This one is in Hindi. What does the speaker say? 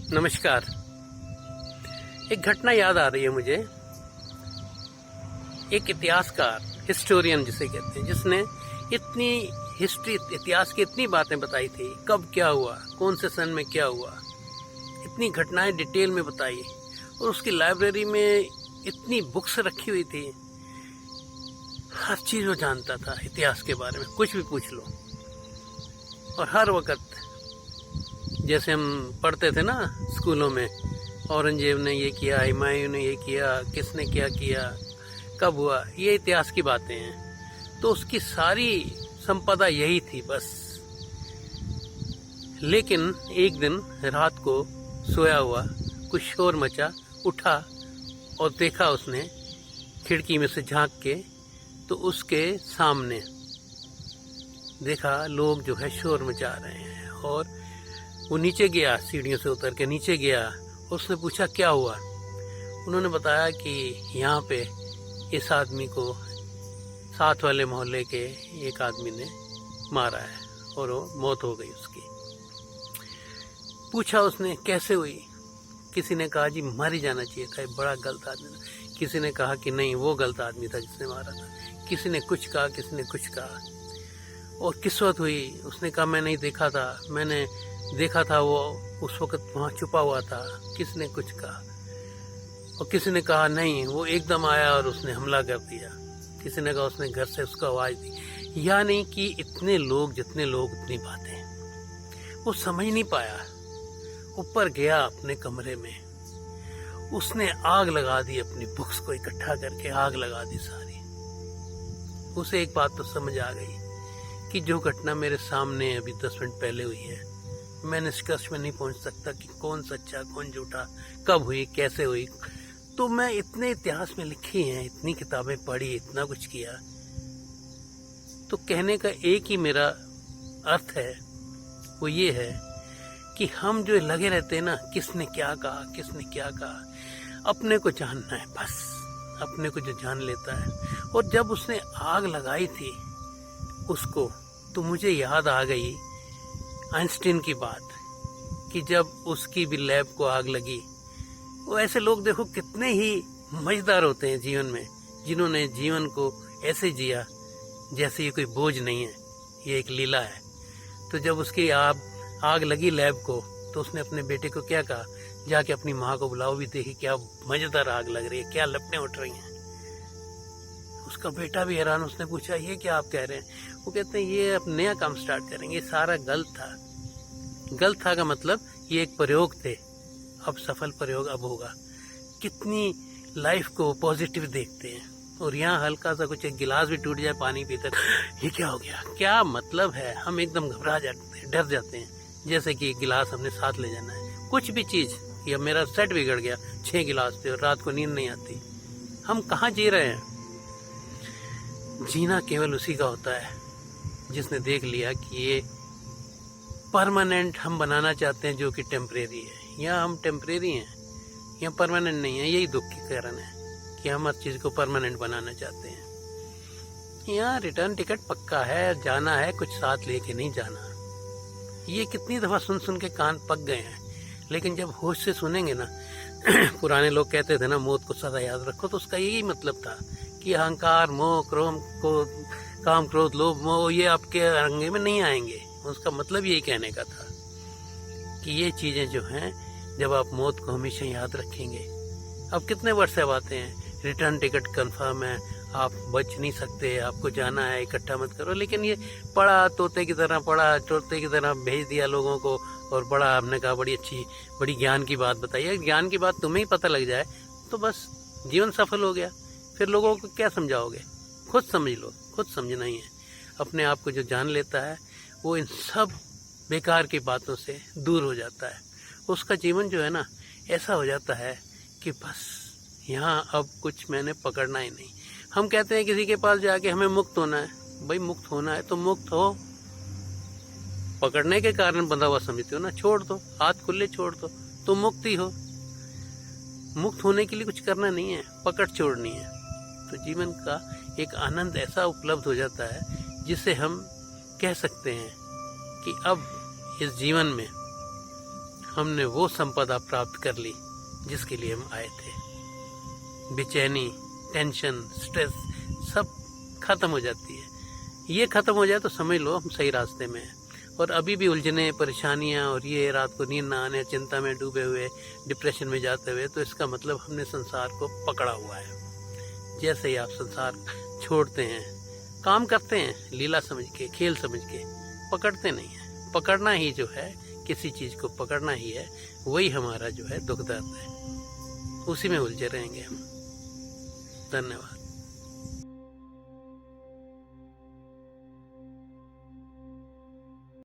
नमस्कार। एक घटना याद आ रही है मुझे। एक इतिहासकार, हिस्टोरियन जिसे कहते हैं, जिसने इतनी हिस्ट्री, इतिहास की इतनी बातें बताई थी, कब क्या हुआ, कौन से सन में क्या हुआ, इतनी घटनाएं डिटेल में बताई। और उसकी लाइब्रेरी में इतनी बुक्स रखी हुई थी, हर चीज वो जानता था इतिहास के बारे में, कुछ भी पूछ लो। और हर वक्त जैसे हम पढ़ते थे ना स्कूलों में, औरंगजेब ने ये किया, हुमायूं ने ये किया, किसने क्या किया, कब हुआ, ये इतिहास की बातें हैं। तो उसकी सारी संपदा यही थी बस। लेकिन एक दिन रात को सोया हुआ कुछ शोर मचा, उठा और देखा उसने खिड़की में से झांक के, तो उसके सामने देखा लोग जो है शोर मचा रहे हैं। और वो नीचे गया, सीढ़ियों से उतर के नीचे गया। उसने पूछा क्या हुआ। उन्होंने बताया कि यहाँ पे इस आदमी को साथ वाले मोहल्ले के एक आदमी ने मारा है और वो मौत हो गई उसकी। पूछा उसने कैसे हुई। किसी ने कहा जी मर ही जाना चाहिए था, बड़ा गलत आदमी था। किसी ने कहा कि नहीं वो गलत आदमी था जिसने मारा था। किसी ने कुछ कहा, किसी ने कुछ कहा। और किस्मत हुई, उसने कहा मैं नहीं देखा था, मैंने देखा था वो उस वक्त वहाँ छुपा हुआ था। किसने कुछ कहा। और किसी ने कहा नहीं वो एकदम आया और उसने हमला कर दिया। किसी ने कहा उसने घर से उसको आवाज दी। यानी कि इतने लोग, जितने लोग उतनी बातें। वो समझ नहीं पाया। ऊपर गया अपने कमरे में, उसने आग लगा दी, अपनी बुक्स को इकट्ठा करके आग लगा दी सारी। उसे एक बात तो समझ आ गई कि जो घटना मेरे सामने अभी 10 मिनट पहले हुई है, मैं निष्कर्ष में नहीं पहुंच सकता कि कौन सच्चा कौन झूठा, कब हुई, कैसे हुई। तो मैं इतने इतिहास में लिखी हैं, इतनी किताबें पढ़ी, इतना कुछ किया, तो कहने का एक ही मेरा अर्थ है, वो ये है कि हम जो लगे रहते हैं ना, किसने क्या कहा, किसने क्या कहा, अपने को जानना है बस। अपने को जो जान लेता है। और जब उसने आग लगाई थी उसको, तो मुझे याद आ गई आइंस्टीन की बात कि जब उसकी भी लैब को आग लगी। वो ऐसे लोग देखो कितने ही मजेदार होते हैं जीवन में, जिन्होंने जीवन को ऐसे जिया जैसे ये कोई बोझ नहीं है, ये एक लीला है। तो जब उसकी आग लगी लैब को, तो उसने अपने बेटे को क्या कहा, जाके अपनी माँ को बुलाओ, भी देखी क्या मजेदार आग लग रही है, क्या लपटें उठ रही हैं। उसका बेटा भी हैरान। उसने पूछा ये क्या आप कह रहे हैं। वो कहते हैं ये अब नया काम स्टार्ट करेंगे, सारा गलत था। गलत था का मतलब ये एक प्रयोग थे, अब सफल प्रयोग अब होगा। कितनी लाइफ को पॉजिटिव देखते हैं। और यहाँ हल्का सा कुछ, एक गिलास भी टूट जाए पानी पीते, ये क्या हो गया, क्या मतलब है। हम एकदम घबरा जाते हैं, डर जाते हैं, जैसे कि गिलास हमने साथ ले जाना है। कुछ भी चीज, या मेरा सेट बिगड़ गया, 6 गिलास थे और रात को नींद नहीं आती। हम कहाँ जी रहे हैं। जीना केवल उसी का होता है जिसने देख लिया कि ये परमानेंट हम बनाना चाहते हैं, जो कि टेम्परेरी है। यहाँ हम टेम्परेरी हैं, यहाँ परमानेंट नहीं है। यही दुख की कारण है कि हम हर चीज को परमानेंट बनाना चाहते हैं। यहाँ रिटर्न टिकट पक्का है, जाना है, कुछ साथ लेके नहीं जाना। ये कितनी दफा सुन सुन के कान पक गए हैं। लेकिन जब होश से सुनेंगे ना पुराने लोग कहते थे ना, मौत को सदा याद रखो, तो उसका यही मतलब था कि अहंकार, मोह, काम, क्रोध, लोभ, मोह, ये आपके रंगे में नहीं आएंगे। उसका मतलब यही कहने का था कि ये चीजें जो हैं, जब आप मौत को हमेशा याद रखेंगे। अब कितने वर्ष अब आते हैं, रिटर्न टिकट कंफर्म है, आप बच नहीं सकते, आपको जाना है, इकट्ठा मत करो। लेकिन ये पढ़ा, तोते की तरह पढ़ा, तोते की तरह भेज दिया लोगों को, और बड़ा हमने कहा बड़ी अच्छी, बड़ी ज्ञान की बात बताइए। ज्ञान की बात तुम्हें ही पता लग जाए तो बस जीवन सफल हो गया। फिर लोगों को क्या समझाओगे। खुद समझ लो, खुद समझना ही है। अपने आप को जो जान लेता है, वो इन सब बेकार की बातों से दूर हो जाता है। उसका जीवन जो है ना, ऐसा हो जाता है कि बस यहाँ अब कुछ मैंने पकड़ना ही नहीं। हम कहते हैं किसी के पास जाके हमें मुक्त होना है। भाई मुक्त होना है तो मुक्त हो। पकड़ने के कारण बंधा हुआ समझते हो ना, छोड़ दो, हाथ खुले छोड़ दो, तो मुक्त ही हो। मुक्त होने के लिए कुछ करना नहीं है, पकड़ छोड़नी है। तो जीवन का एक आनंद ऐसा उपलब्ध हो जाता है, जिसे हम कह सकते हैं कि अब इस जीवन में हमने वो संपदा प्राप्त कर ली जिसके लिए हम आए थे। बेचैनी, टेंशन, स्ट्रेस सब खत्म हो जाती है। ये खत्म हो जाए तो समझ लो हम सही रास्ते में हैं। और अभी भी उलझने, परेशानियां और ये रात को नींद ना आने, चिंता में डूबे हुए, डिप्रेशन में जाते हुए, तो इसका मतलब हमने संसार को पकड़ा हुआ है। जैसे ही आप संसार छोड़ते हैं, काम करते हैं लीला समझ के, खेल समझ के, पकड़ते नहीं हैं। पकड़ना ही जो है, किसी चीज़ को पकड़ना ही है, वही हमारा जो है दुख दर्द है। उसी में उलझे रहेंगे हम। धन्यवाद।